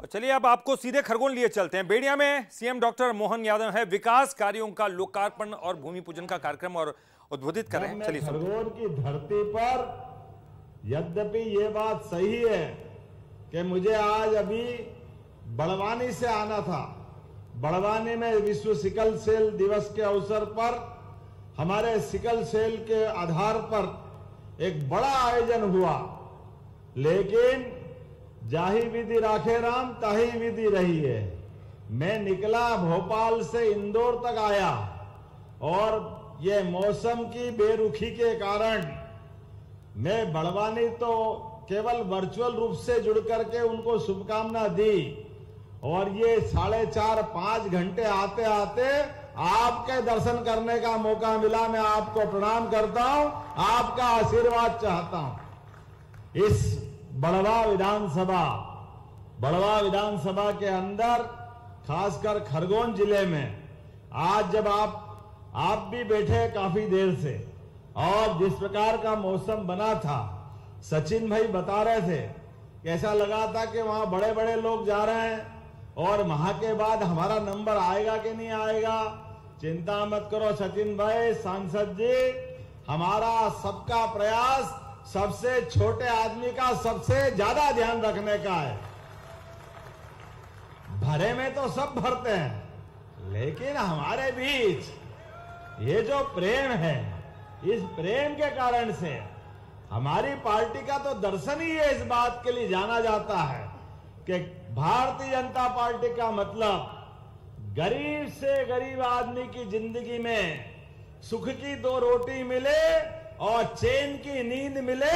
और चलिए अब आपको सीधे खरगोन लिए चलते हैं। बेड़िया में सीएम डॉक्टर मोहन यादव है विकास कार्यों का लोकार्पण और भूमि पूजन का कार्यक्रम और उद्बोधित कर रहे हैं। चलिए खरगोन की धरती पर यद्यपि ये बात सही है कि मुझे आज अभी बड़वानी से आना था। बड़वानी में विश्व सिकल सेल दिवस के अवसर पर हमारे सिकल सेल के आधार पर एक बड़ा आयोजन हुआ, लेकिन जाही विधि राखे राम ताही विधि रही है। मैं निकला भोपाल से इंदौर तक आया और ये मौसम की बेरुखी के कारण मैं बड़वानी तो केवल वर्चुअल रूप से जुड़ करके उनको शुभकामना दी और ये 4.5-5 घंटे आते आते आपके दर्शन करने का मौका मिला। मैं आपको प्रणाम करता हूं, आपका आशीर्वाद चाहता हूं। इस बड़वा विधानसभा के अंदर खासकर खरगोन जिले में आज जब आप भी बैठे काफी देर से और जिस प्रकार का मौसम बना था, सचिन भाई बता रहे थे कैसा लगा था कि वहां बड़े बड़े लोग जा रहे हैं और वहां के बाद हमारा नंबर आएगा कि नहीं आएगा। चिंता मत करो सचिन भाई, सांसद जी, हमारा सबका प्रयास सबसे छोटे आदमी का सबसे ज्यादा ध्यान रखने का है। भरे में तो सब भरते हैं, लेकिन हमारे बीच ये जो प्रेम है, इस प्रेम के कारण से हमारी पार्टी का तो दर्शन ही है। इस बात के लिए जाना जाता है कि भारतीय जनता पार्टी का मतलब गरीब से गरीब आदमी की जिंदगी में सुख की 2 रोटी मिले और चैन की नींद मिले,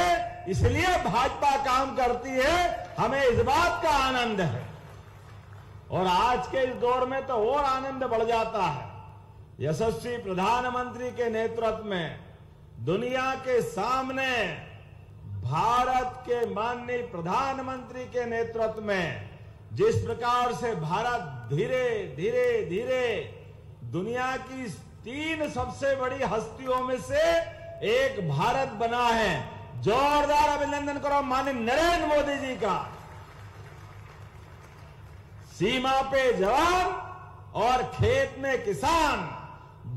इसलिए भाजपा काम करती है। हमें इस बात का आनंद है और आज के इस दौर में तो और आनंद बढ़ जाता है। यशस्वी प्रधानमंत्री के नेतृत्व में दुनिया के सामने भारत के माननीय प्रधानमंत्री के नेतृत्व में जिस प्रकार से भारत धीरे धीरे धीरे दुनिया की 3 सबसे बड़ी हस्तियों में से एक भारत बना है। जोरदार अभिनंदन करो माननीय नरेंद्र मोदी जी का। सीमा पे जवान और खेत में किसान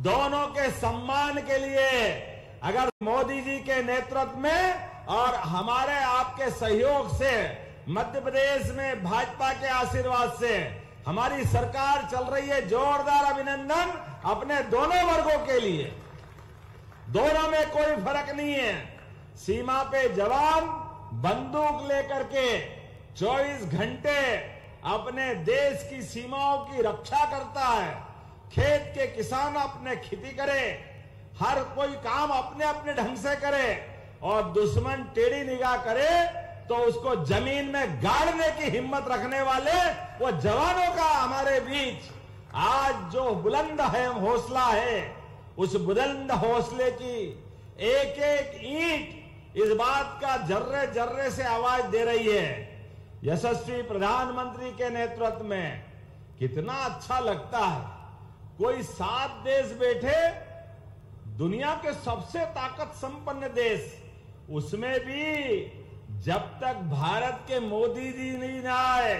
दोनों के सम्मान के लिए अगर मोदी जी के नेतृत्व में और हमारे आपके सहयोग से मध्य प्रदेश में भाजपा के आशीर्वाद से हमारी सरकार चल रही है, जोरदार अभिनंदन अपने दोनों वर्गों के लिए। दोनों में कोई फर्क नहीं है। सीमा पे जवान बंदूक लेकर के 24 घंटे अपने देश की सीमाओं की रक्षा करता है। खेत के किसान अपने खेती करे, हर कोई काम अपने अपने ढंग से करे और दुश्मन टेढ़ी निगाह करे तो उसको जमीन में गाड़ने की हिम्मत रखने वाले वो जवानों का हमारे बीच आज जो बुलंद है हौसला है, उस बुलंद हौसले की एक एक ईंट इस बात का जर्रे जर्रे से आवाज दे रही है। यशस्वी प्रधानमंत्री के नेतृत्व में कितना अच्छा लगता है। कोई 7 देश बैठे, दुनिया के सबसे ताकत संपन्न देश, उसमें भी जब तक भारत के मोदी जी नहीं आए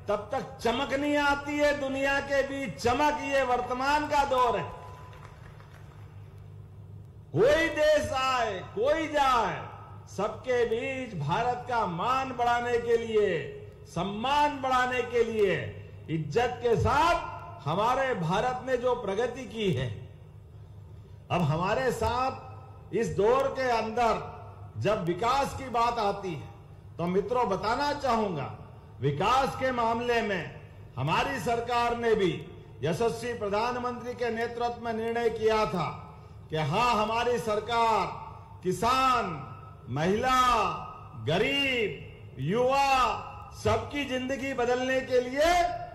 तब तक चमक नहीं आती है। दुनिया के बीच चमक ये वर्तमान का दौर है। कोई देश आए कोई जाए, सबके बीच भारत का मान बढ़ाने के लिए, सम्मान बढ़ाने के लिए, इज्जत के साथ हमारे भारत ने जो प्रगति की है, अब हमारे साथ इस दौर के अंदर जब विकास की बात आती है तो मित्रों बताना चाहूंगा, विकास के मामले में हमारी सरकार ने भी यशस्वी प्रधानमंत्री के नेतृत्व में निर्णय किया था कि हां, हमारी सरकार किसान, महिला, गरीब, युवा सबकी जिंदगी बदलने के लिए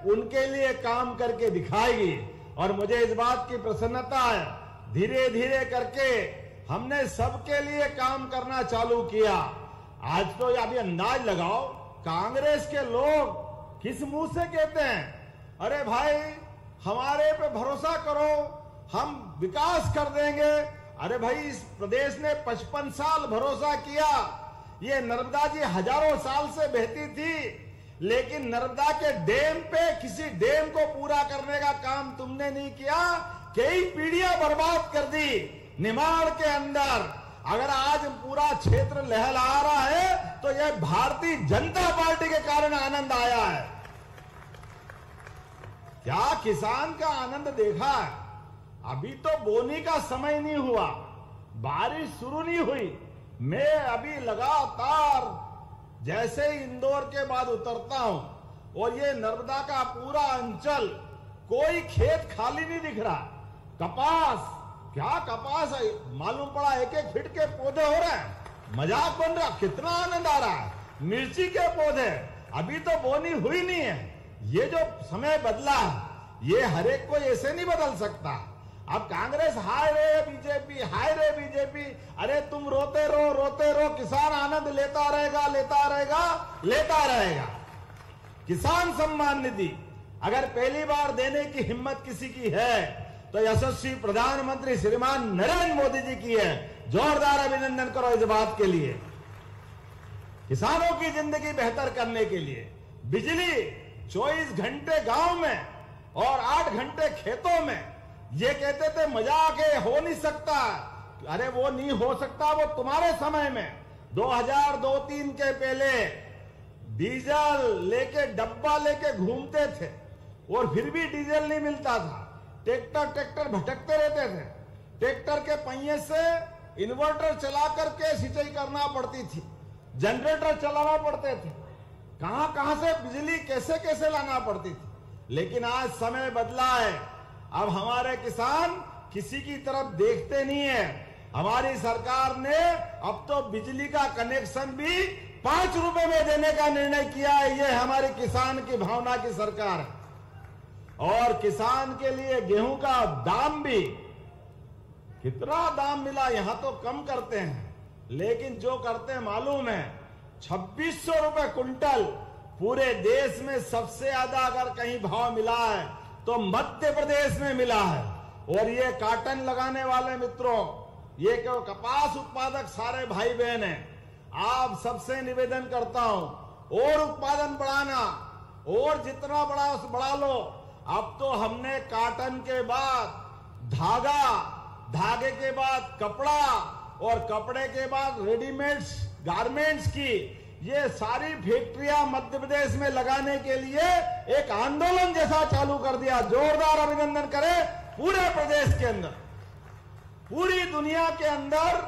उनके लिए काम करके दिखाएगी। और मुझे इस बात की प्रसन्नता है, धीरे धीरे करके हमने सबके लिए काम करना चालू किया। आज तो अभी अंदाज लगाओ, कांग्रेस के लोग किस मुंह से कहते हैं, अरे भाई हमारे पे भरोसा करो, हम विकास कर देंगे। अरे भाई, इस प्रदेश ने 55 साल भरोसा किया। ये नर्मदा जी हजारों साल से बहती थी। लेकिन नर्मदा के डैम पे किसी डैम को पूरा करने का काम तुमने नहीं किया। कई पीढ़ियां बर्बाद कर दी निमाड़ के अंदर। अगर आज पूरा क्षेत्र लहलहा रहा है तो यह भारतीय जनता पार्टी के कारण आनंद आया है। क्या किसान का आनंद देखा है? अभी तो बोनी का समय नहीं हुआ, बारिश शुरू नहीं हुई। मैं अभी लगातार जैसे ही इंदौर के बाद उतरता हूं और ये नर्मदा का पूरा अंचल, कोई खेत खाली नहीं दिख रहा। कपास, क्या कपास है, मालूम पड़ा 1-1 फीट के पौधे हो रहे हैं, मजाक बन रहा। कितना आनंद आ रहा है। मिर्ची के पौधे, अभी तो बोनी हुई नहीं है। ये जो समय बदला है ये हर एक को ऐसे नहीं बदल सकता। अब कांग्रेस हाय रे बीजेपी, हाय रे बीजेपी। अरे तुम रोते रहो, किसान आनंद लेता रहेगा, लेता रहेगा, लेता रहेगा। किसान सम्मान निधि अगर पहली बार देने की हिम्मत किसी की है तो यशस्वी प्रधानमंत्री श्रीमान नरेंद्र मोदी जी की है। जोरदार अभिनंदन करो इस बात के लिए। किसानों की जिंदगी बेहतर करने के लिए बिजली 24 घंटे गांव में और 8 घंटे खेतों में। ये कहते थे मजाक है, हो नहीं सकता। अरे वो नहीं हो सकता, वो तुम्हारे समय में 2002-03 के पहले डीजल लेके डब्बा लेके घूमते थे और फिर भी डीजल नहीं मिलता था। ट्रैक्टर भटकते रहते थे। ट्रैक्टर के पहिए से इन्वर्टर चला करके सिंचाई करना पड़ती थी, जनरेटर चलाना पड़ते थे, कहां से बिजली कैसे कैसे लाना पड़ती थी। लेकिन आज समय बदला है। अब हमारे किसान किसी की तरफ देखते नहीं है। हमारी सरकार ने अब तो बिजली का कनेक्शन भी 5 रुपए में देने का निर्णय किया है। ये हमारी किसान की भावना की सरकार है। और किसान के लिए गेहूं का दाम भी, कितना दाम मिला, यहां तो कम करते हैं, लेकिन जो करते हैं मालूम है, 2600 रुपए कुंटल। पूरे देश में सबसे ज्यादा अगर कहीं भाव मिला है तो मध्य प्रदेश में मिला है। और ये काटन लगाने वाले मित्रों, ये क्यों कपास उत्पादक सारे भाई बहन हैं, आप सबसे निवेदन करता हूं और उत्पादन बढ़ाना, और जितना बढ़ा लो। अब तो हमने काटन के बाद धागा, धागे के बाद कपड़ा और कपड़े के बाद रेडीमेड्स गारमेंट्स की ये सारी फैक्ट्रियां मध्य प्रदेश में लगाने के लिए एक आंदोलन जैसा चालू कर दिया। जोरदार अभिनंदन करें पूरे प्रदेश के अंदर। पूरी दुनिया के अंदर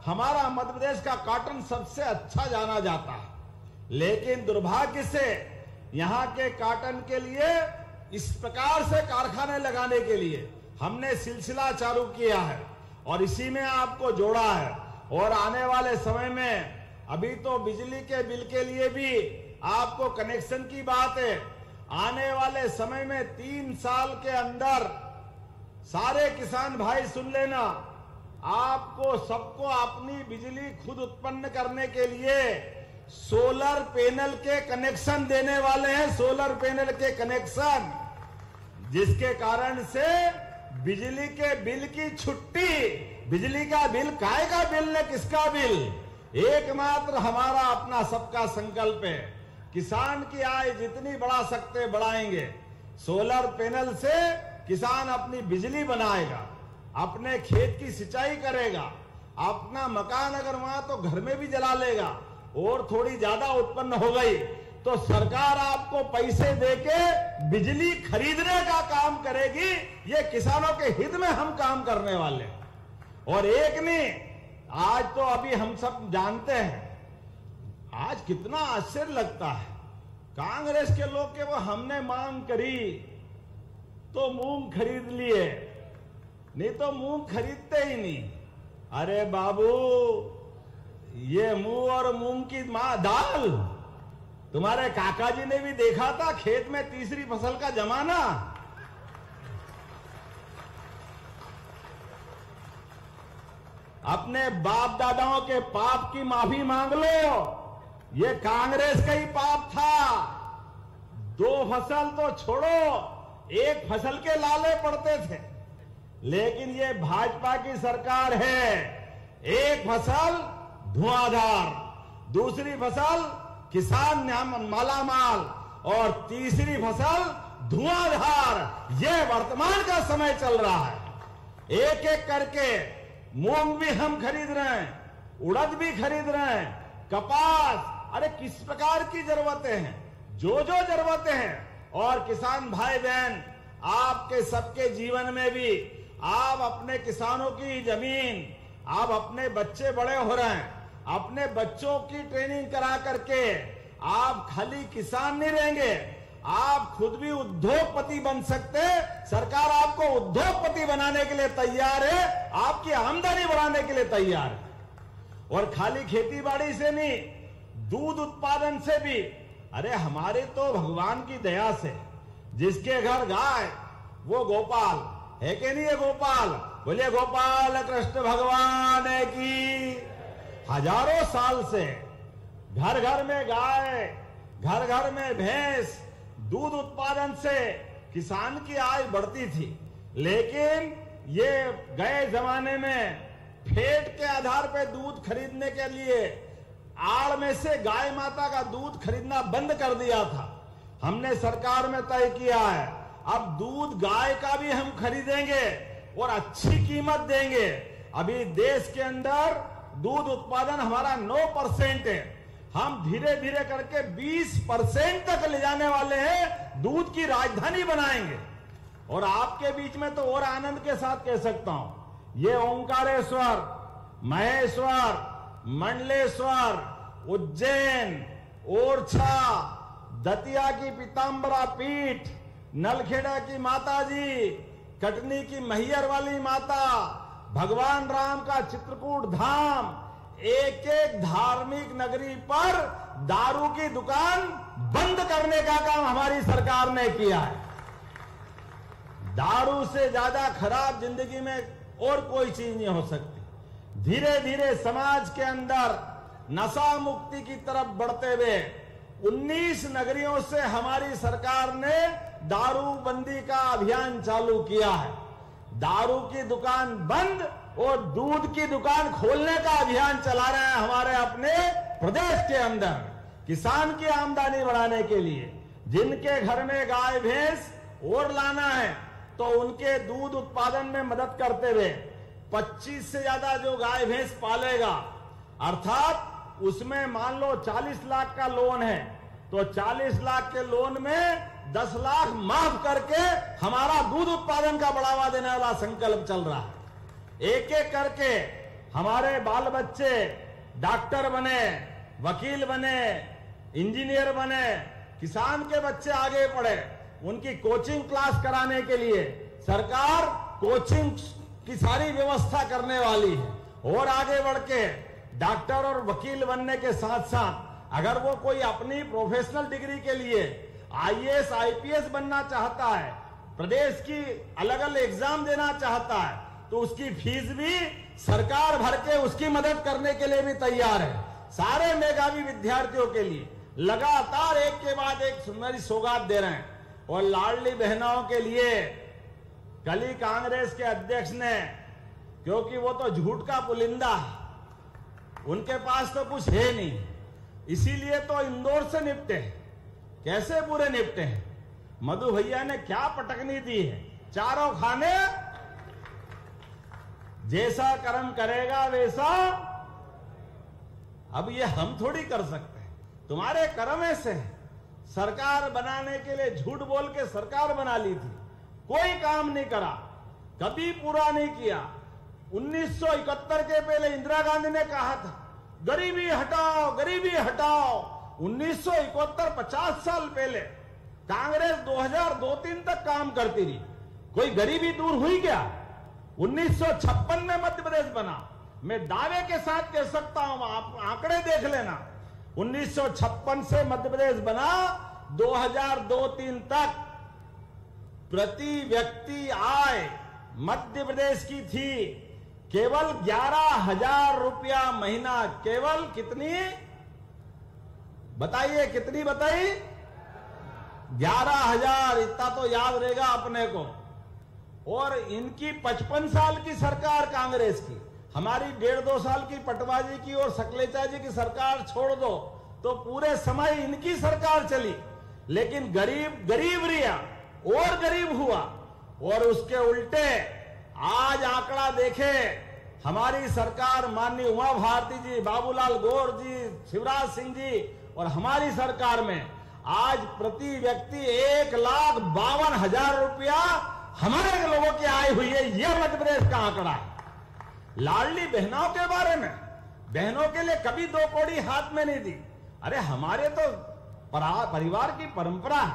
हमारा मध्य प्रदेश का कॉटन सबसे अच्छा जाना जाता है, लेकिन दुर्भाग्य से यहां के कॉटन के लिए इस प्रकार से कारखाने लगाने के लिए हमने सिलसिला चालू किया है और इसी में आपको जोड़ा है। और आने वाले समय में अभी तो बिजली के बिल के लिए भी आपको कनेक्शन की बात है। आने वाले समय में 3 साल के अंदर सारे किसान भाई सुन लेना, आपको सबको अपनी बिजली खुद उत्पन्न करने के लिए सोलर पैनल के कनेक्शन देने वाले हैं। सोलर पैनल के कनेक्शन, जिसके कारण से बिजली के बिल की छुट्टी। बिजली का बिल काय का बिल न किसका बिल, एकमात्र हमारा अपना सबका संकल्प है। किसान की आय जितनी बढ़ा सकते बढ़ाएंगे। सोलर पैनल से किसान अपनी बिजली बनाएगा, अपने खेत की सिंचाई करेगा, अपना मकान अगर वहां तो घर में भी जला लेगा। और थोड़ी ज्यादा उत्पन्न हो गई तो सरकार आपको पैसे देके बिजली खरीदने का काम करेगी। ये किसानों के हित में हम काम करने वाले। और एक नहीं, आज तो अभी हम सब जानते हैं, आज कितना आश्चर्य लगता है कांग्रेस के लोग के, वो हमने मांग करी तो मूंग खरीद लिए, नहीं तो मूंग खरीदते ही नहीं। अरे बाबू, ये मूंग और मूंग की दाल, तुम्हारे काका जी ने भी देखा था खेत में तीसरी फसल का जमाना। अपने बाप दादाओं के पाप की माफी मांग लो। ये कांग्रेस का ही पाप था। 2 फसल तो छोड़ो, 1 फसल के लाले पड़ते थे। लेकिन ये भाजपा की सरकार है, 1 फसल धुआंधार, दूसरी फसल किसान मालामाल, और तीसरी फसल धुआंधार। ये वर्तमान का समय चल रहा है। एक एक करके मूंग भी हम खरीद रहे हैं, उड़द भी खरीद रहे हैं, कपास। अरे किस प्रकार की जरूरतें हैं, जो जो जरूरतें हैं। और किसान भाई बहन, आपके सबके जीवन में भी आप अपने किसानों की जमीन, आप अपने बच्चे बड़े हो रहे हैं, अपने बच्चों की ट्रेनिंग करा करके आप खाली किसान नहीं रहेंगे, आप खुद भी उद्योगपति बन सकते हैं। सरकार आपको उद्योगपति बनाने के लिए तैयार है, आपकी आमदनी बढ़ाने के लिए तैयार है। और खाली खेती बाड़ी से नहीं, दूध उत्पादन से भी। अरे हमारे तो भगवान की दया से जिसके घर गाय वो गोपाल है कि नहीं है? गोपाल बोलिए, गोपाल कृष्ण भगवान की। हजारों साल से घर घर में गाय, घर घर में भैंस, दूध उत्पादन से किसान की आय बढ़ती थी। लेकिन ये गए जमाने में फेट के आधार पर दूध खरीदने के लिए आड़ में से गाय माता का दूध खरीदना बंद कर दिया था। हमने सरकार में तय किया है, अब दूध गाय का भी हम खरीदेंगे और अच्छी कीमत देंगे। अभी देश के अंदर दूध उत्पादन हमारा 9% है, हम धीरे धीरे करके 20% तक ले जाने वाले हैं, दूध की राजधानी बनाएंगे। और आपके बीच में तो और आनंद के साथ कह सकता हूं, ये ओंकारेश्वर, महेश्वर, मंडलेश्वर, उज्जैन, ओरछा, दतिया की पीताम्बरा पीठ, नलखेड़ा की माता जी, कटनी की मैहर वाली माता, भगवान राम का चित्रकूट धाम, एक एक धार्मिक नगरी पर दारू की दुकान बंद करने का काम हमारी सरकार ने किया है। दारू से ज्यादा खराब जिंदगी में और कोई चीज नहीं हो सकती। धीरे धीरे समाज के अंदर नशा मुक्ति की तरफ बढ़ते हुए 19 नगरियों से हमारी सरकार ने दारूबंदी का अभियान चालू किया है। दारू की दुकान बंद और दूध की दुकान खोलने का अभियान चला रहे हैं हमारे अपने प्रदेश के अंदर, किसान की आमदनी बढ़ाने के लिए। जिनके घर में गाय भैंस और लाना है तो उनके दूध उत्पादन में मदद करते हुए 25 से ज्यादा जो गाय भैंस पालेगा, अर्थात उसमें मान लो 40 लाख का लोन है तो 40 लाख के लोन में 10 लाख माफ करके हमारा दूध उत्पादन का बढ़ावा देने वाला संकल्प चल रहा है। एक एक करके हमारे बाल बच्चे डॉक्टर बने, वकील बने, इंजीनियर बने, किसान के बच्चे आगे पढ़े, उनकी कोचिंग क्लास कराने के लिए सरकार कोचिंग की सारी व्यवस्था करने वाली है। और आगे बढ़ के डॉक्टर और वकील बनने के साथ साथ अगर वो कोई अपनी प्रोफेशनल डिग्री के लिए आईएएस आईपीएस बनना चाहता है, प्रदेश की अलग अलग एग्जाम देना चाहता है, तो उसकी फीस भी सरकार भर के उसकी मदद करने के लिए भी तैयार है। सारे मेधावी विद्यार्थियों के लिए लगातार एक के बाद एक सुंदर सौगात दे रहे हैं। और लाडली बहनाओं के लिए कल ही कांग्रेस के अध्यक्ष ने, क्योंकि वो तो झूठ का पुलिंदा है, उनके पास तो कुछ है नहीं, इसीलिए तो इंदौर से निपटे। कैसे पूरे निपटे हैं? मधु भैया ने क्या पटकनी दी है, चारों खाने, जैसा कर्म करेगा वैसा। अब ये हम थोड़ी कर सकते हैं, तुम्हारे कर्म ऐसे है। सरकार बनाने के लिए झूठ बोल के सरकार बना ली थी, कोई काम नहीं करा, कभी पूरा नहीं किया। 1971 के पहले इंदिरा गांधी ने कहा था गरीबी हटाओ, गरीबी हटाओ। 1971 50 साल पहले कांग्रेस 2002-3 तक काम करती रही, कोई गरीबी दूर हुई क्या? 1956 में मध्य प्रदेश बना। मैं दावे के साथ कह सकता हूं, आप आंकड़े देख लेना। 1956 से मध्य प्रदेश बना, 2002-3 तक प्रति व्यक्ति आय मध्य प्रदेश की थी केवल 11,000 रुपया महीना। केवल कितनी बताइए, कितनी बताई? 11,000। इतना तो याद रहेगा अपने को। और इनकी 55 साल की सरकार कांग्रेस की, हमारी 1.5-2 साल की पटवा जी की और सकलेचा जी की सरकार छोड़ दो तो पूरे समय इनकी सरकार चली। लेकिन गरीब गरीब रिया और गरीब हुआ। और उसके उल्टे आज आंकड़ा देखे, हमारी सरकार माननीय उमा भारती जी, बाबूलाल गौर जी, शिवराज सिंह जी और हमारी सरकार में आज प्रति व्यक्ति 1,52,000 रुपया हमारे लोगों की आय हुई है। यह मध्य प्रदेश का आंकड़ा है। लाडली बहनों के बारे में, बहनों के लिए कभी 2 कौड़ी हाथ में नहीं दी। अरे हमारे तो परिवार की परंपरा है,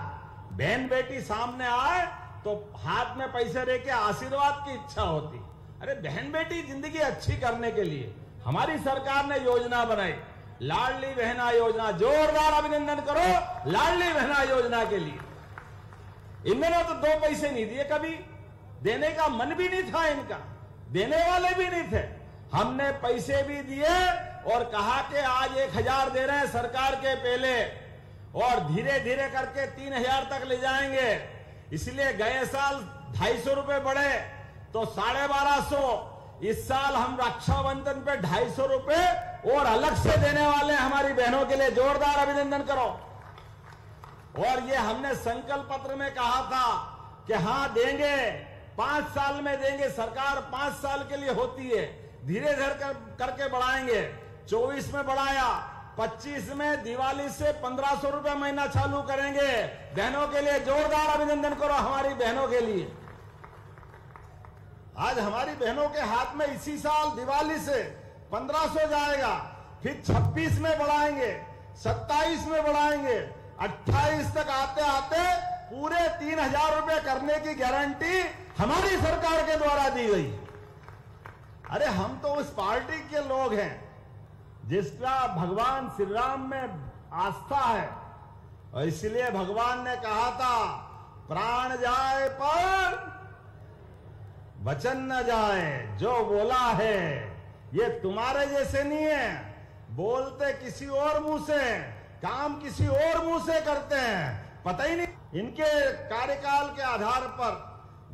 बहन बेटी सामने आए तो हाथ में पैसे दे के आशीर्वाद की इच्छा होती। अरे बहन बेटी जिंदगी अच्छी करने के लिए हमारी सरकार ने योजना बनाई, लाडली बहना योजना। जोरदार अभिनंदन करो लाडली बहना योजना के लिए। इन्होंने तो 2 पैसे नहीं दिए, कभी देने का मन भी नहीं था इनका, देने वाले भी नहीं थे। हमने पैसे भी दिए और कहा कि आज 1,000 दे रहे हैं सरकार के पहले और धीरे धीरे करके 3,000 तक ले जाएंगे। इसलिए गए साल 250 रुपए बढ़े तो 1250। इस साल हम रक्षाबंधन पे 250 रुपए और अलग से देने वाले हैं हमारी बहनों के लिए। जोरदार अभिनंदन करो। और ये हमने संकल्प पत्र में कहा था कि हाँ देंगे, 5 साल में देंगे। सरकार 5 साल के लिए होती है, धीरे धीरे करके बढ़ाएंगे। 24 में बढ़ाया, 25 में दिवाली से 1,500 रुपए महीना चालू करेंगे बहनों के लिए। जोरदार अभिनंदन करो हमारी बहनों के लिए। आज हमारी बहनों के हाथ में इसी साल दिवाली से 1,500 जाएगा, फिर 26 में बढ़ाएंगे, 27 में बढ़ाएंगे, 28 तक आते आते पूरे 3,000 रुपए करने की गारंटी हमारी सरकार के द्वारा दी गई। अरे हम तो उस पार्टी के लोग हैं जिसका भगवान श्री राम में आस्था है और इसलिए भगवान ने कहा था प्राण जाए पर वचन न जाए। जो बोला है ये तुम्हारे जैसे नहीं है, बोलते किसी और मुंह से, काम किसी और मुंह से करते हैं। पता ही नहीं इनके कार्यकाल के आधार पर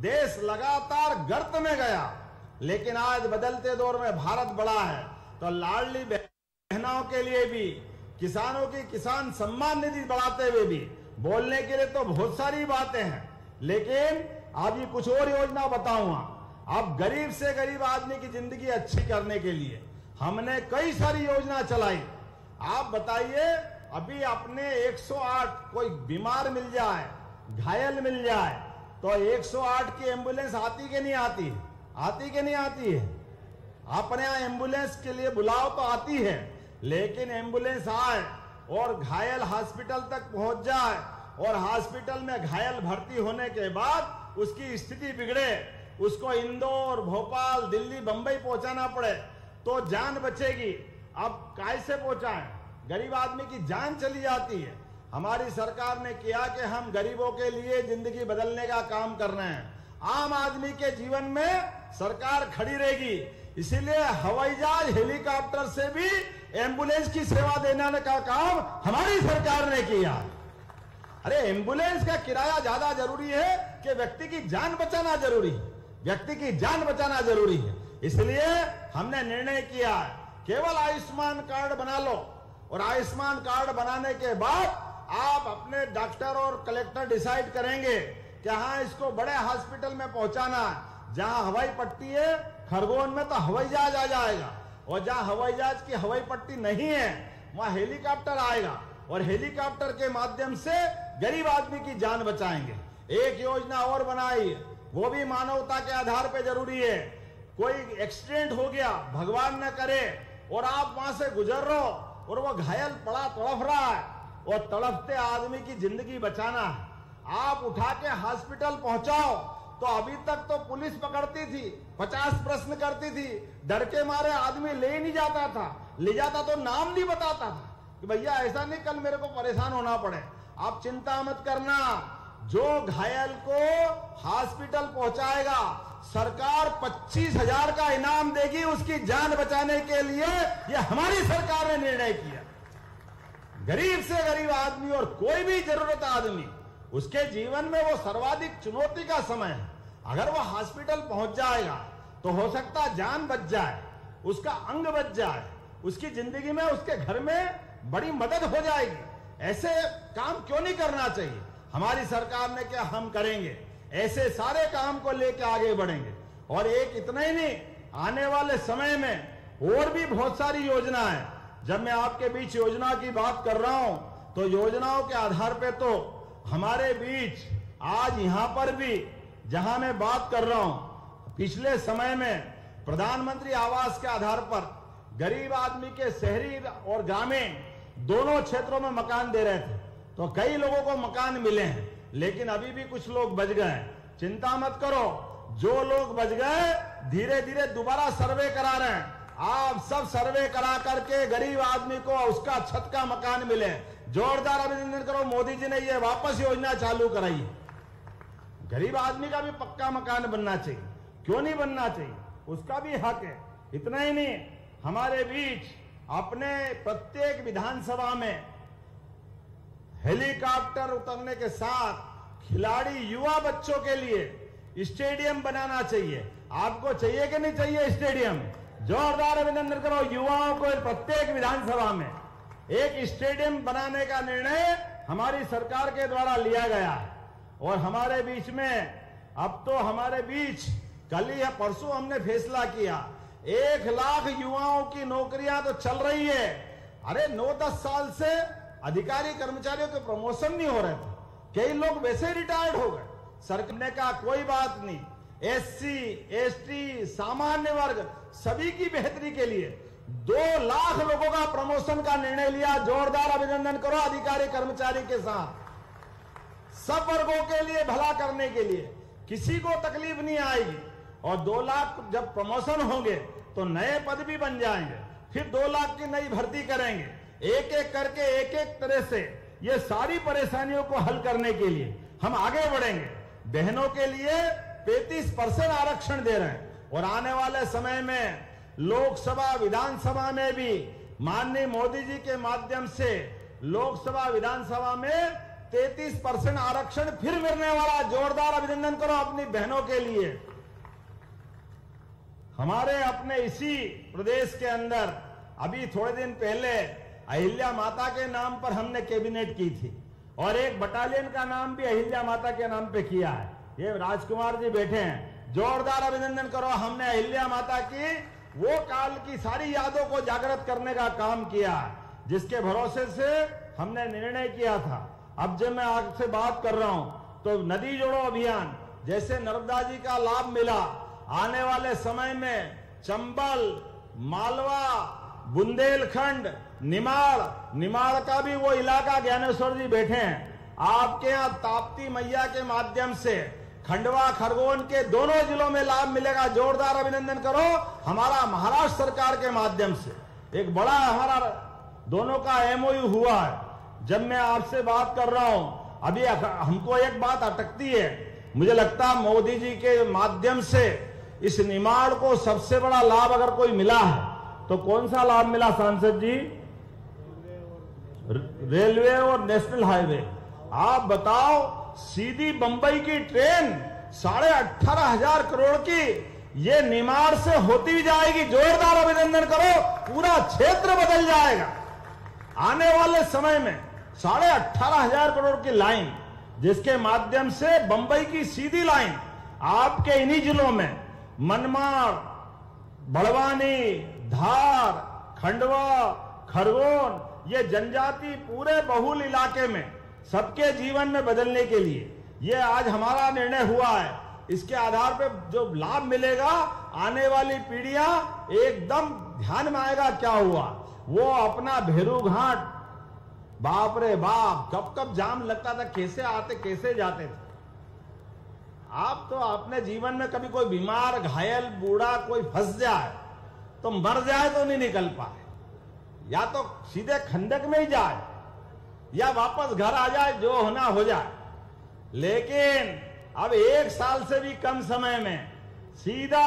देश लगातार गर्त में गया, लेकिन आज बदलते दौर में भारत बढ़ा है। तो लाडली बहनों के लिए भी, किसानों की किसान सम्मान निधि बढ़ाते हुए भी बोलने के लिए तो बहुत सारी बातें हैं, लेकिन आज ये कुछ और योजना बताऊंगा। अब गरीब से गरीब आदमी की जिंदगी अच्छी करने के लिए हमने कई सारी योजना चलाई। आप बताइए, अभी अपने 108 कोई बीमार मिल जाए, घायल मिल जाए तो 108 की एम्बुलेंस आती कि नहीं आती? आती कि नहीं आती है? अपने यहाँ एम्बुलेंस के लिए बुलाओ तो आती है, लेकिन एम्बुलेंस आए और घायल हॉस्पिटल तक पहुंच जाए और हॉस्पिटल में घायल भर्ती होने के बाद उसकी स्थिति बिगड़े, उसको इंदौर, भोपाल, दिल्ली, बंबई पहुंचाना पड़े तो जान बचेगी। अब कैसे पहुंचाएं? गरीब आदमी की जान चली जाती है। हमारी सरकार ने किया कि हम गरीबों के लिए जिंदगी बदलने का काम कर रहे हैं। आम आदमी के जीवन में सरकार खड़ी रहेगी, इसीलिए हवाई जहाज, हेलीकॉप्टर से भी एम्बुलेंस की सेवा देने का काम हमारी सरकार ने किया। अरे एम्बुलेंस का किराया ज्यादा जरूरी है कि व्यक्ति की जान बचाना जरूरी है? व्यक्ति की जान बचाना जरूरी है। इसलिए हमने निर्णय किया केवल आयुष्मान कार्ड बना लो और आयुष्मान कार्ड बनाने के बाद आप अपने डॉक्टर और कलेक्टर डिसाइड करेंगे कि हाँ इसको बड़े हॉस्पिटल में पहुंचाना है। जहां हवाई पट्टी है, खरगोन में तो हवाई जहाज आ जाएगा, और जहां हवाई जहाज की हवाई पट्टी नहीं है वहां हेलीकॉप्टर आएगा और हेलीकॉप्टर के माध्यम से गरीब आदमी की जान बचाएंगे। एक योजना और बनाई, वो भी मानवता के आधार पे जरूरी है। कोई एक्सीडेंट हो गया, भगवान न करे, और आप वहां से गुजर रहे हो और वो घायल पड़ा तड़फ रहा है, और तड़फते आदमी की जिंदगी बचाना है। आप उठा के हॉस्पिटल पहुंचाओ तो अभी तक तो पुलिस पकड़ती थी, 50 प्रश्न करती थी, डर के मारे आदमी ले नहीं जाता था, ले जाता तो नाम नहीं बताता था कि भैया ऐसा नहीं कल मेरे को परेशान होना पड़े। आप चिंता मत करना, जो घायल को हॉस्पिटल पहुंचाएगा सरकार 25,000 का इनाम देगी उसकी जान बचाने के लिए। यह हमारी सरकार ने निर्णय किया। गरीब से गरीब आदमी और कोई भी जरूरत आदमी, उसके जीवन में वो सर्वाधिक चुनौती का समय है। अगर वो हॉस्पिटल पहुंच जाएगा तो हो सकता है जान बच जाए, उसका अंग बच जाए, उसकी जिंदगी में, उसके घर में बड़ी मदद हो जाएगी। ऐसे काम क्यों नहीं करना चाहिए? हमारी सरकार ने क्या हम करेंगे, ऐसे सारे काम को लेकर आगे बढ़ेंगे। और एक इतना ही नहीं, आने वाले समय में और भी बहुत सारी योजना है। जब मैं आपके बीच योजना की बात कर रहा हूं तो योजनाओं के आधार पे तो हमारे बीच आज यहां पर भी जहां मैं बात कर रहा हूं, पिछले समय में प्रधानमंत्री आवास के आधार पर गरीब आदमी के शहरी और ग्रामीण दोनों क्षेत्रों में मकान दे रहे थे, तो कई लोगों को मकान मिले हैं, लेकिन अभी भी कुछ लोग बच गए। चिंता मत करो, जो लोग बच गए धीरे धीरे दोबारा सर्वे करा रहे हैं। आप सब सर्वे करा करके गरीब आदमी को उसका छत का मकान मिले। जोरदार अभिनंदन करो, मोदी जी ने ये वापस योजना चालू कराई है। गरीब आदमी का भी पक्का मकान बनना चाहिए, क्यों नहीं बनना चाहिए, उसका भी हक है। इतना ही नहीं, हमारे बीच अपने प्रत्येक विधानसभा में हेलीकॉप्टर उतरने के साथ खिलाड़ी युवा बच्चों के लिए स्टेडियम बनाना चाहिए। आपको चाहिए कि नहीं चाहिए स्टेडियम? जोरदार अभिनंदन करो, युवाओं को प्रत्येक विधानसभा में एक स्टेडियम बनाने का निर्णय हमारी सरकार के द्वारा लिया गया है। और हमारे बीच में अब तो हमारे बीच कल ही या परसों हमने फैसला किया, 1 लाख युवाओं की नौकरियां तो चल रही है। अरे 9-10 साल से अधिकारी कर्मचारियों के प्रमोशन नहीं हो रहे थे, कई लोग वैसे रिटायर्ड हो गए। सरकार ने कहा कोई बात नहीं, SC, ST, सामान्य वर्ग सभी की बेहतरी के लिए 2 लाख लोगों का प्रमोशन का निर्णय लिया। जोरदार अभिनंदन करो अधिकारी कर्मचारी के साथ, सब वर्गों के लिए भला करने के लिए, किसी को तकलीफ नहीं आएगी। और 2 लाख जब प्रमोशन होंगे तो नए पद भी बन जाएंगे, फिर 2 लाख की नई भर्ती करेंगे। एक एक करके एक एक तरह से ये सारी परेशानियों को हल करने के लिए हम आगे बढ़ेंगे। बहनों के लिए 35% आरक्षण दे रहे हैं और आने वाले समय में लोकसभा विधानसभा में भी माननीय मोदी जी के माध्यम से लोकसभा विधानसभा में 33% आरक्षण फिर मिलने वाला। जोरदार अभिनंदन करो अपनी बहनों के लिए। हमारे अपने इसी प्रदेश के अंदर अभी थोड़े दिन पहले अहिल्या माता के नाम पर हमने कैबिनेट की थी और एक बटालियन का नाम भी अहिल्या माता के नाम पे किया है। ये राजकुमार जी बैठे हैं, जोरदार अभिनंदन करो। हमने अहिल्या माता की वो काल की सारी यादों को जागृत करने का काम किया, जिसके भरोसे से हमने निर्णय किया था। अब जब मैं आपसे बात कर रहा हूं तो नदी जोड़ो अभियान जैसे नर्मदा जी का लाभ मिला, आने वाले समय में चंबल, मालवा, बुंदेलखंड, निमाड़ का भी वो इलाका, ज्ञानेश्वर जी बैठे हैं, आपके यहाँ ताप्ती मैया के माध्यम से खंडवा खरगोन के दोनों जिलों में लाभ मिलेगा। जोरदार अभिनंदन करो। हमारा महाराष्ट्र सरकार के माध्यम से एक बड़ा हमारा दोनों का MOU हुआ है। जब मैं आपसे बात कर रहा हूं, अभी हमको एक बात अटकती है, मुझे लगता है मोदी जी के माध्यम से इस निमाड़ को सबसे बड़ा लाभ अगर कोई मिला है तो कौन सा लाभ मिला सांसद जी? रेलवे और नेशनल हाईवे। आप बताओ, सीधी बंबई की ट्रेन 18,500 करोड़ की ये निमाड़ से होती जाएगी। जोरदार अभिनंदन करो, पूरा क्षेत्र बदल जाएगा। आने वाले समय में 18,500 करोड़ की लाइन, जिसके माध्यम से बंबई की सीधी लाइन आपके इन्हीं जिलों में मनमाड़, बड़वानी, धार, खंडवा, खरगोन, ये जनजाति पूरे बहुल इलाके में सबके जीवन में बदलने के लिए ये आज हमारा निर्णय हुआ है। इसके आधार पे जो लाभ मिलेगा, आने वाली पीढ़ियां एकदम ध्यान में आएगा क्या हुआ। वो अपना भेरू घाट, बाप रे बाप, कब कब जाम लगता था, कैसे आते कैसे जाते थे। आप तो अपने जीवन में कभी कोई बीमार, घायल, बूढ़ा कोई फंस जाए तो मर जाए तो नहीं निकल पाए, या तो सीधे खंडक में ही जाए या वापस घर आ जाए, जो होना हो जाए। लेकिन अब 1 साल से भी कम समय में सीधा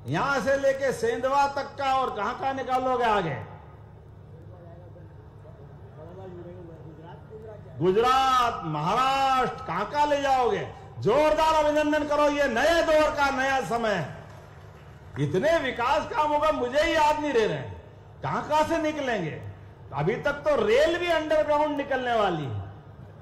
यहां से लेके सेंधवा तक का, और कहां निकालोगे आगे? गुजरात, महाराष्ट्र, कहां ले जाओगे? जोरदार अभिनंदन करो। ये नए दौर का नया समय है। इतने विकास काम होगा, मुझे ही याद नहीं रह रहे, कहां से निकलेंगे। अभी तक तो रेल भी अंडरग्राउंड निकलने वाली है,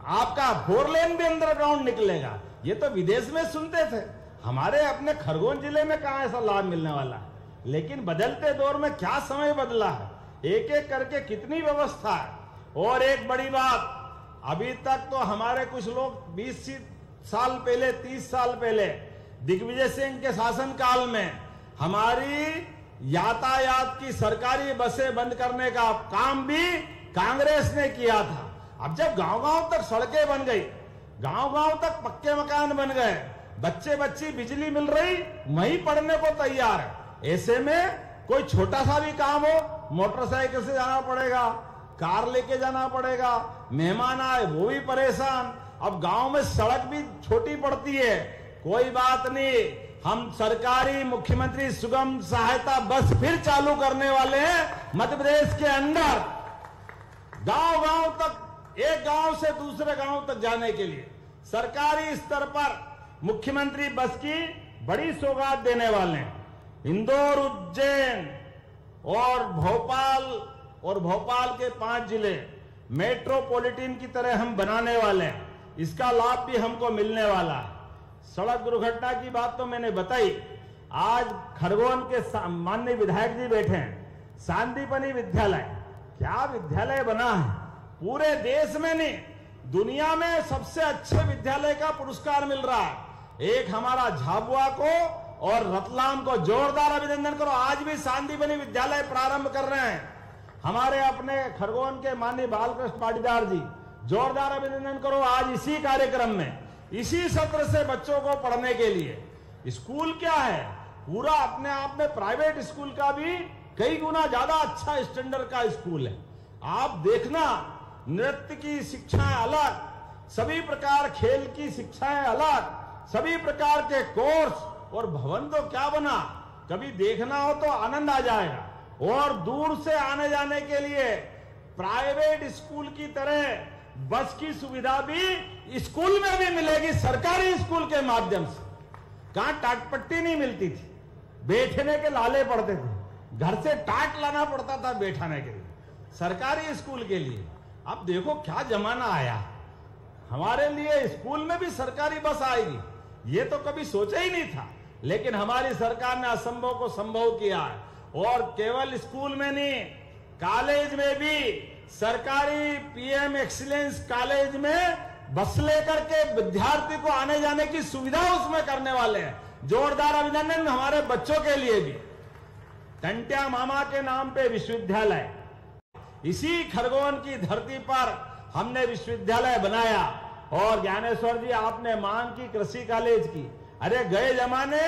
आपका 4 लेन भी अंडरग्राउंड निकलेगा। ये तो विदेश में सुनते थे, हमारे अपने खरगोन जिले में कहां ऐसा लाभ मिलने वाला है। लेकिन बदलते दौर में क्या समय बदला है, एक एक करके कितनी व्यवस्था है। और एक बड़ी बात, अभी तक तो हमारे कुछ लोग 20 साल पहले, 30 साल पहले दिग्विजय सिंह के शासनकाल में हमारी यातायात की सरकारी बसें बंद करने का काम भी कांग्रेस ने किया था। अब जब गांव-गांव तक सड़कें बन गई, गांव-गांव तक पक्के मकान बन गए, बच्चे बच्ची बिजली मिल रही, वहीं पढ़ने को तैयार है। ऐसे में कोई छोटा सा भी काम हो, मोटरसाइकिल से जाना पड़ेगा, कार लेके जाना पड़ेगा, मेहमान आए वो भी परेशान। अब गांव में सड़क भी छोटी पड़ती है, कोई बात नहीं, हम सरकारी मुख्यमंत्री सुगम सहायता बस फिर चालू करने वाले हैं मध्य प्रदेश के अंदर, गांव-गांव तक, एक गांव से दूसरे गांव तक जाने के लिए सरकारी स्तर पर मुख्यमंत्री बस की बड़ी सौगात देने वाले हैं। इंदौर, उज्जैन और भोपाल के 5 जिले मेट्रोपॉलिटन की तरह हम बनाने वाले हैं, इसका लाभ भी हमको मिलने वाला है। सड़क दुर्घटना की बात तो मैंने बताई। आज खरगोन के माननीय विधायक जी बैठे हैं, सांदीपनी विद्यालय, क्या विद्यालय बना है, पूरे देश में नहीं दुनिया में सबसे अच्छे विद्यालय का पुरस्कार मिल रहा है। एक हमारा झाबुआ को और रतलाम को जोरदार अभिनंदन करो, आज भी सांदीपनी विद्यालय प्रारंभ कर रहे हैं हमारे अपने खरगोन के माननीय बालकृष्ण पाटीदार जी, जोरदार अभिनंदन करो। आज इसी कार्यक्रम में, इसी सत्र से बच्चों को पढ़ने के लिए स्कूल क्या है, पूरा अपने आप में प्राइवेट स्कूल का भी कई गुना ज्यादा अच्छा स्टैंडर्ड का स्कूल है। आप देखना, नृत्य की शिक्षाएं अलग, सभी प्रकार खेल की शिक्षाएं अलग, सभी प्रकार के कोर्स, और भवन तो क्या बना, कभी देखना हो तो आनंद आ जाएगा। और दूर से आने जाने के लिए प्राइवेट स्कूल की तरह बस की सुविधा भी स्कूल में भी मिलेगी, सरकारी स्कूल के माध्यम से। कहां टाट पट्टी नहीं मिलती थी, बैठने के लाले पड़ते थे, घर से टाट लाना पड़ता था बैठाने के लिए, सरकारी स्कूल के लिए। अब देखो क्या जमाना आया, हमारे लिए स्कूल में भी सरकारी बस आएगी, ये तो कभी सोचा ही नहीं था। लेकिन हमारी सरकार ने असंभव को संभव किया है। और केवल स्कूल में नहीं, कॉलेज में भी सरकारी पीएम एक्सीलेंस कॉलेज में बस लेकर के विद्यार्थी को आने जाने की सुविधा उसमें करने वाले हैं। जोरदार अभिनंदन हमारे बच्चों के लिए भी। टंट्या मामा के नाम पे विश्वविद्यालय, इसी खरगोन की धरती पर हमने विश्वविद्यालय बनाया। और ज्ञानेश्वर जी, आपने मांग की कृषि कॉलेज की, अरे गए जमाने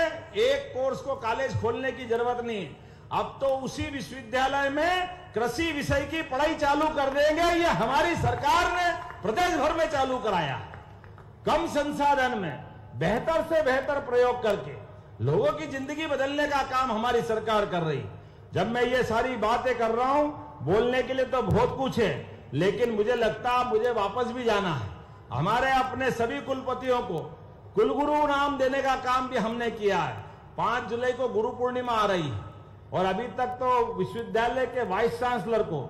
एक कोर्स को कॉलेज खोलने की जरूरत नहीं, अब तो उसी विश्वविद्यालय में कृषि विषय की पढ़ाई चालू कर देंगे। ये हमारी सरकार ने प्रदेश भर में चालू कराया। कम संसाधन में बेहतर से बेहतर प्रयोग करके लोगों की जिंदगी बदलने का काम हमारी सरकार कर रही। जब मैं ये सारी बातें कर रहा हूं, बोलने के लिए तो बहुत कुछ है, लेकिन मुझे लगता मुझे वापस भी जाना है। हमारे अपने सभी कुलपतियों को कुलगुरु नाम देने का काम भी हमने किया है। 5 जुलाई को गुरु पूर्णिमा आ रही है, और अभी तक तो विश्वविद्यालय के वाइस चांसलर को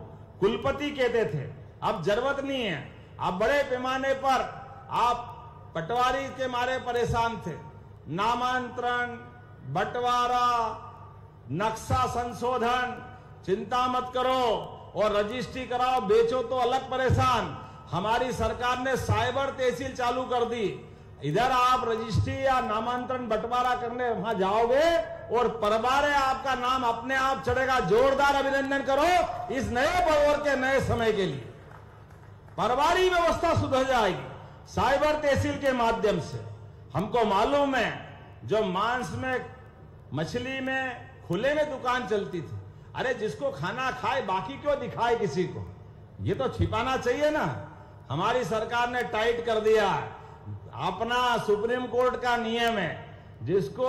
कुलपति कहते थे, अब जरूरत नहीं है। अब बड़े पैमाने पर आप पटवारी के मारे परेशान थे, नामांतरण, बंटवारा, नक्शा संशोधन, चिंता मत करो, और रजिस्ट्री कराओ, बेचो तो अलग परेशान। हमारी सरकार ने साइबर तहसील चालू कर दी। इधर आप रजिस्ट्री या नामांतरण बंटवारा करने वहां जाओगे और परबारे आपका नाम अपने आप चढ़ेगा। जोरदार अभिनंदन करो इस नए दौर के नए समय के लिए। परवारी व्यवस्था सुधर जाएगी साइबर तहसील के माध्यम से। हमको मालूम है, जो मांस में, मछली में खुले में दुकान चलती थी, अरे जिसको खाना खाए बाकी क्यों दिखाए किसी को, ये तो छिपाना चाहिए ना। हमारी सरकार ने टाइट कर दिया है। अपना सुप्रीम कोर्ट का नियम है, जिसको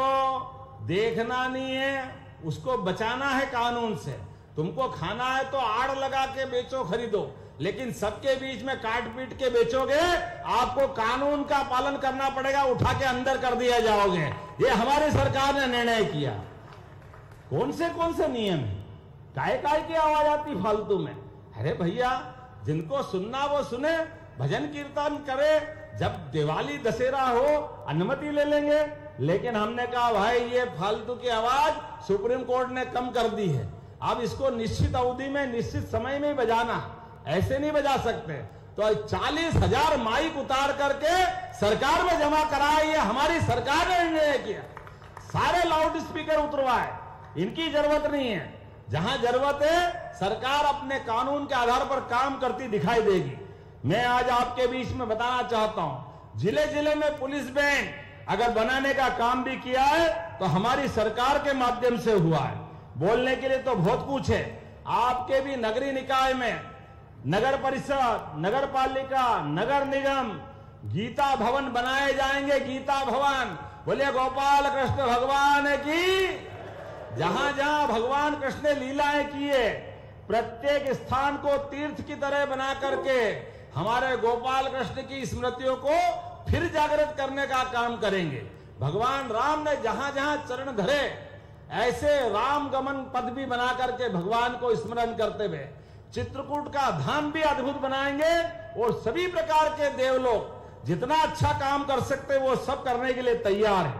देखना नहीं है उसको बचाना है कानून से। तुमको खाना है तो आड़ लगा के बेचो, खरीदो, लेकिन सबके बीच में काट पीट के बेचोगे, आपको कानून का पालन करना पड़ेगा, उठा के अंदर कर दिया जाओगे। ये हमारी सरकार ने निर्णय किया। कौन से नियम है, काय की आवाज आती फालतू में, अरे भैया, जिनको सुनना वो सुने, भजन कीर्तन करे, जब दिवाली दशहरा हो अनुमति ले लेंगे। लेकिन हमने कहा भाई ये फालतू की आवाज सुप्रीम कोर्ट ने कम कर दी है, अब इसको निश्चित अवधि में निश्चित समय में बजाना, ऐसे नहीं बजा सकते। तो 40,000 माइक उतार करके सरकार में जमा कराया, ये हमारी सरकार ने निर्णय किया। सारे लाउड स्पीकर उतरवाए, इनकी जरूरत नहीं है। जहां जरूरत है सरकार अपने कानून के आधार पर काम करती दिखाई देगी। मैं आज आपके बीच में बताना चाहता हूं, जिले जिले में पुलिस बैंड अगर बनाने का काम भी किया है तो हमारी सरकार के माध्यम से हुआ है। बोलने के लिए तो बहुत कुछ है। आपके भी नगरीय निकाय में नगर परिषद, नगर पालिका, नगर निगम गीता भवन बनाए जाएंगे। गीता भवन, बोले गोपाल कृष्ण भगवान की। जहां जहां भगवान कृष्ण ने लीलाएं किए, प्रत्येक स्थान को तीर्थ की तरह बना करके हमारे गोपाल कृष्ण की स्मृतियों को फिर जागृत करने का काम करेंगे। भगवान राम ने जहां जहां चरण धरे, ऐसे राम गमन पथ भी बना करके भगवान को स्मरण करते हुए चित्रकूट का धाम भी अद्भुत बनाएंगे। और सभी प्रकार के देवलोक जितना अच्छा काम कर सकते वो सब करने के लिए तैयार है।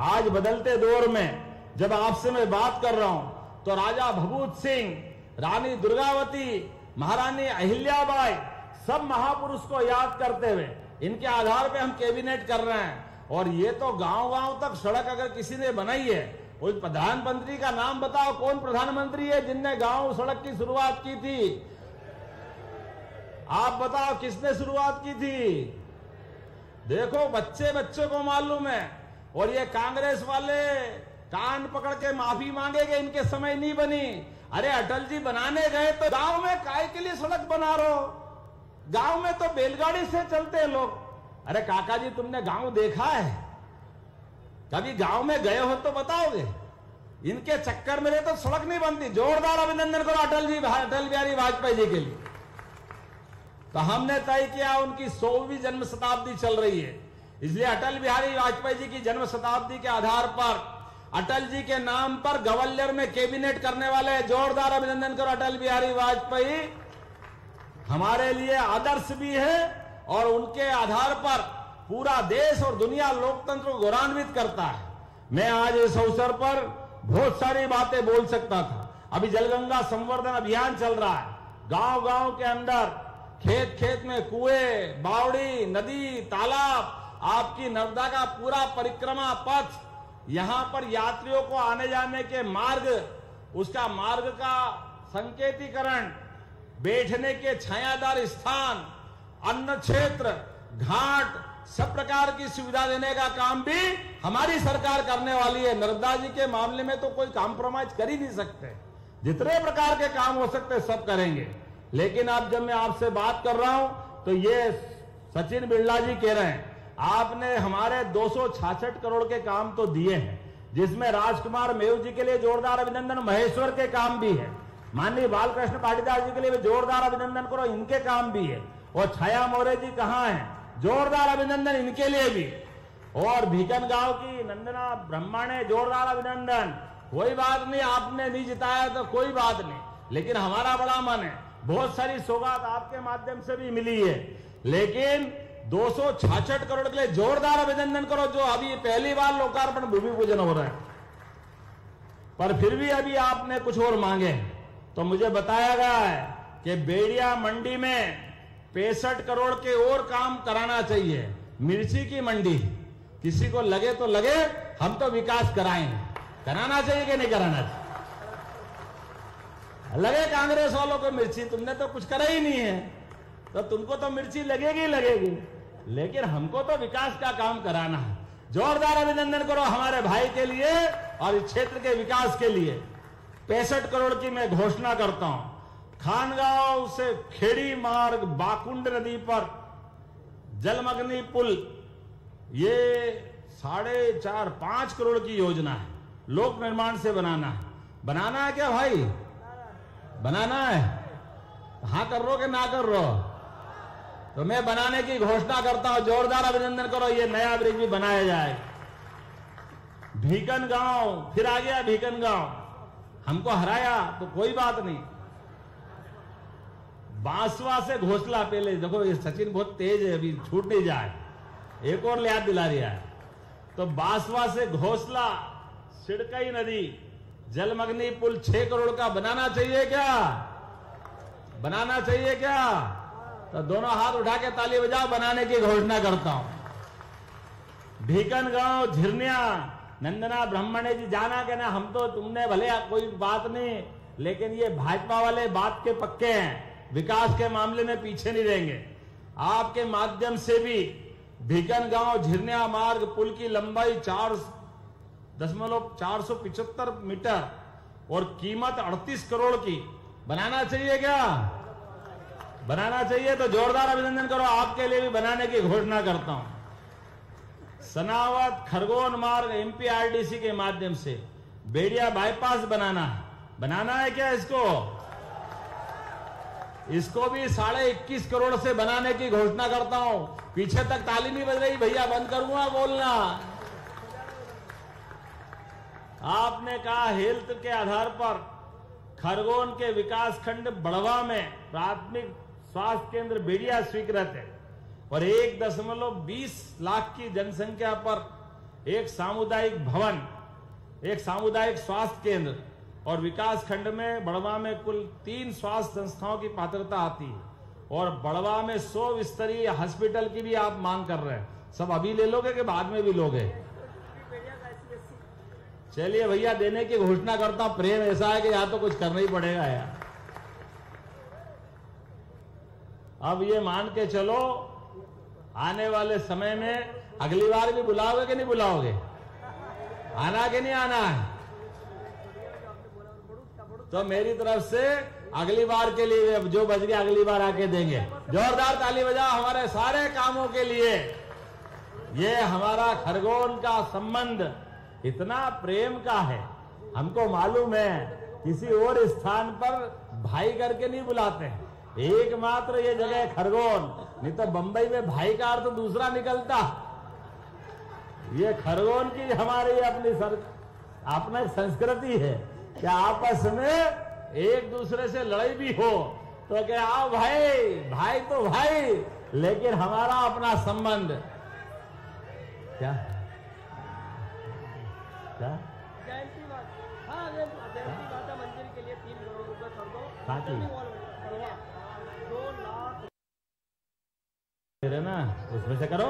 आज बदलते दौर में जब आपसे मैं बात कर रहा हूं तो राजा भभूत सिंह, रानी दुर्गावती, महारानी अहिल्याबाई, सब महापुरुष को याद करते हुए इनके आधार पे हम कैबिनेट कर रहे हैं। और ये तो गांव-गांव तक सड़क अगर किसी ने बनाई है, कोई प्रधानमंत्री का नाम बताओ, कौन प्रधानमंत्री है जिनने गांव सड़क की शुरुआत की थी? आप बताओ किसने शुरुआत की थी? देखो बच्चे बच्चे को मालूम है। और ये कांग्रेस वाले कान पकड़ के माफी मांगेंगे, इनके समय नहीं बनी। अरे अटल जी बनाने गए तो गांव में काय के लिए सड़क बना रहे हो? गांव में तो बैलगाड़ी से चलते हैं लोग। अरे काका जी, तुमने गांव देखा है? कभी गांव में गए हो तो बताओगे। इनके चक्कर में तो सड़क नहीं बनती। जोरदार अभिनंदन करो अटल बिहारी वाजपेयी जी के लिए। तो हमने तय किया, उनकी 100वीं जन्म शताब्दी चल रही है, इसलिए अटल बिहारी वाजपेयी जी की जन्म शताब्दी के आधार पर अटल जी के नाम पर ग्वालियर में कैबिनेट करने वाले, जोरदार अभिनंदन करो अटल बिहारी वाजपेयी। हमारे लिए आदर्श भी है और उनके आधार पर पूरा देश और दुनिया लोकतंत्र को गौरवान्वित करता है। मैं आज इस अवसर पर बहुत सारी बातें बोल सकता था। अभी जलगंगा संवर्धन अभियान चल रहा है। गांव गांव के अंदर, खेत खेत में कुएं, बावड़ी, नदी, तालाब, आपकी नर्मदा का पूरा परिक्रमा पथ, यहां पर यात्रियों को आने जाने के मार्ग, उसका मार्ग का संकेतीकरण, बैठने के छायादार स्थान, अन्न क्षेत्र, घाट, सब प्रकार की सुविधा देने का काम भी हमारी सरकार करने वाली है। नर्मदा जी के मामले में तो कोई कॉम्प्रोमाइज कर ही नहीं सकते। जितने प्रकार के काम हो सकते सब करेंगे। लेकिन अब जब मैं आपसे बात कर रहा हूं तो ये सचिन बिरला जी कह रहे हैं आपने हमारे 266 करोड़ के काम तो दिए हैं, जिसमें राजकुमार मेव जी के लिए जोरदार अभिनंदन, महेश्वर के काम भी है, माननीय बालकृष्ण पाटीदार जी के लिए भी जोरदार अभिनंदन करो, इनके काम भी है। और छाया मौर्य जी कहाँ हैं? जोरदार अभिनंदन इनके लिए भी। और भीकन गांव की नंदना ब्रह्माणे, जोरदार अभिनंदन। कोई बात नहीं, आपने नहीं जिताया तो कोई बात नहीं, लेकिन हमारा बड़ा मन है। बहुत सारी सौगात आपके माध्यम से भी मिली है, लेकिन 266 करोड़ के लिए जोरदार अभिनंदन करो, जो अभी पहली बार लोकार्पण भूमि पूजन हो रहा है। पर फिर भी अभी आपने कुछ और मांगे, तो मुझे बताया गया है कि बेड़िया मंडी में 65 करोड़ के और काम कराना चाहिए। मिर्ची की मंडी, किसी को लगे तो लगे, हम तो विकास कराएंगे। कराना चाहिए कि नहीं कराना चाहिए? लगे कांग्रेस वालों को मिर्ची, तुमने तो कुछ करा ही नहीं है, तो तुमको तो मिर्ची लगेगी लगेगी, लेकिन हमको तो विकास का काम कराना है। जोरदार अभिनंदन करो हमारे भाई के लिए और इस क्षेत्र के विकास के लिए। 65 करोड़ की मैं घोषणा करता हूं। खानगांव से खेड़ी मार्ग, बाकुंड नदी पर जलमग्नी पुल, ये 4.5 करोड़ की योजना है। लोक निर्माण से बनाना है। बनाना है क्या भाई? बनाना है? हाँ कर रो कि ना कर रो? तो मैं बनाने की घोषणा करता हूं। जोरदार अभिनंदन करो, ये नया ब्रिज भी बनाया जाए। भीकन गांव, फिर आ गया भीकन गांव, हमको हराया तो कोई बात नहीं। बांसवा से घोसला, पहले देखो ये सचिन बहुत तेज है, अभी छूट नहीं जाए, एक और याद दिला दिया है। तो बांसवा से घोसला, सिड़कई नदी, जलमग्नी पुल 6 करोड़ का बनाना चाहिए क्या? बनाना चाहिए क्या? तो दोनों हाथ उठा के ताली बजाओ, बनाने की घोषणा करता हूं। भीकन गांव झिरनिया, नंदना ब्राह्मणे जी जाना के ना, हम तो तुमने भले कोई बात नहीं, लेकिन ये भाजपा वाले बात के पक्के हैं, विकास के मामले में पीछे नहीं रहेंगे। आपके माध्यम से भी भीकन गांव झिरनिया मार्ग पुल की लंबाई 4.475 मीटर और कीमत 38 करोड़ की बनाना चाहिए क्या? बनाना चाहिए तो जोरदार अभिनंदन करो, आपके लिए भी बनाने की घोषणा करता हूं। सनावत खरगोन मार्ग एमपीआरडीसी के माध्यम से बेड़िया बाईपास बनाना है क्या? इसको भी 21.5 करोड़ से बनाने की घोषणा करता हूं। पीछे तक ताली नहीं बज रही भैया, बंद करूंगा बोलना। आपने कहा हेल्थ के आधार पर खरगोन के विकास खंड बड़वा में प्राथमिक स्वास्थ्य केंद्र बेड़िया स्वीकृत है और 1.20 लाख की जनसंख्या पर एक सामुदायिक भवन, एक सामुदायिक स्वास्थ्य केंद्र और विकास खंड में बड़वा में कुल 3 स्वास्थ्य संस्थाओं की पात्रता आती है और बड़वा में 100 स्तरीय हॉस्पिटल की भी आप मांग कर रहे हैं। सब अभी ले लोगे कि बाद में भी लोगे? चलिए भैया, देने की घोषणा करता हूं। प्रेम ऐसा है कि यहां तो कुछ करना ही पड़ेगा यार। अब ये मान के चलो, आने वाले समय में अगली बार भी बुलाओगे कि नहीं बुलाओगे? आना कि नहीं आना है? तो मेरी तरफ से अगली बार के लिए जो बच गया अगली बार आके देंगे। जोरदार ताली बजाओ हमारे सारे कामों के लिए। ये हमारा खरगोन का संबंध इतना प्रेम का है, हमको मालूम है किसी और स्थान पर भाई करके नहीं बुलाते हैं, एकमात्र ये जगह खरगोन, नहीं तो बंबई में भाई का अर्थ दूसरा निकलता। ये खरगोन की हमारी अपनी संस्कृति है कि आपस में एक दूसरे से लड़ाई भी हो तो क्या आओ भाई तो भाई, लेकिन हमारा अपना संबंध क्या जयंती माता मंदिर के लिए 3 करोड़ रुपए कर दो। 2 लाख तेरे ना उसमें से करो।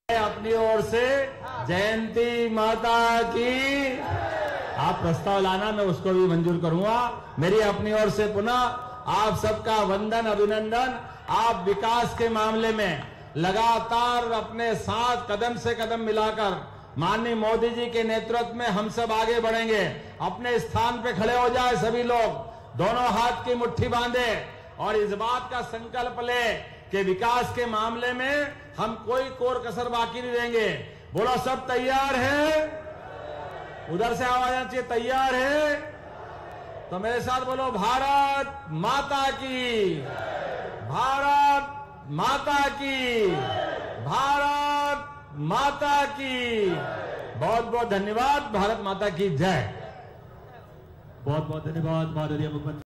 अपनी ओर से जयंती माता की आप प्रस्ताव लाना, मैं उसको भी मंजूर करूंगा। मेरी अपनी ओर से पुनः आप सबका वंदन अभिनंदन। आप विकास के मामले में लगातार अपने साथ कदम से कदम मिलाकर माननीय मोदी जी के नेतृत्व में हम सब आगे बढ़ेंगे। अपने स्थान पे खड़े हो जाए सभी लोग, दोनों हाथ की मुट्ठी बांधे और इस बात का संकल्प ले कि विकास के मामले में हम कोई कोर कसर बाकी नहीं देंगे। बोलो सब तैयार है? उधर से आवाज आनी चाहिए, तैयार है? तो मेरे साथ बोलो भारत माता की, भारत माता की, भारत माता की। बहुत बहुत धन्यवाद। भारत माता की जय। बहुत बहुत धन्यवाद माननीय मुख्यमंत्री।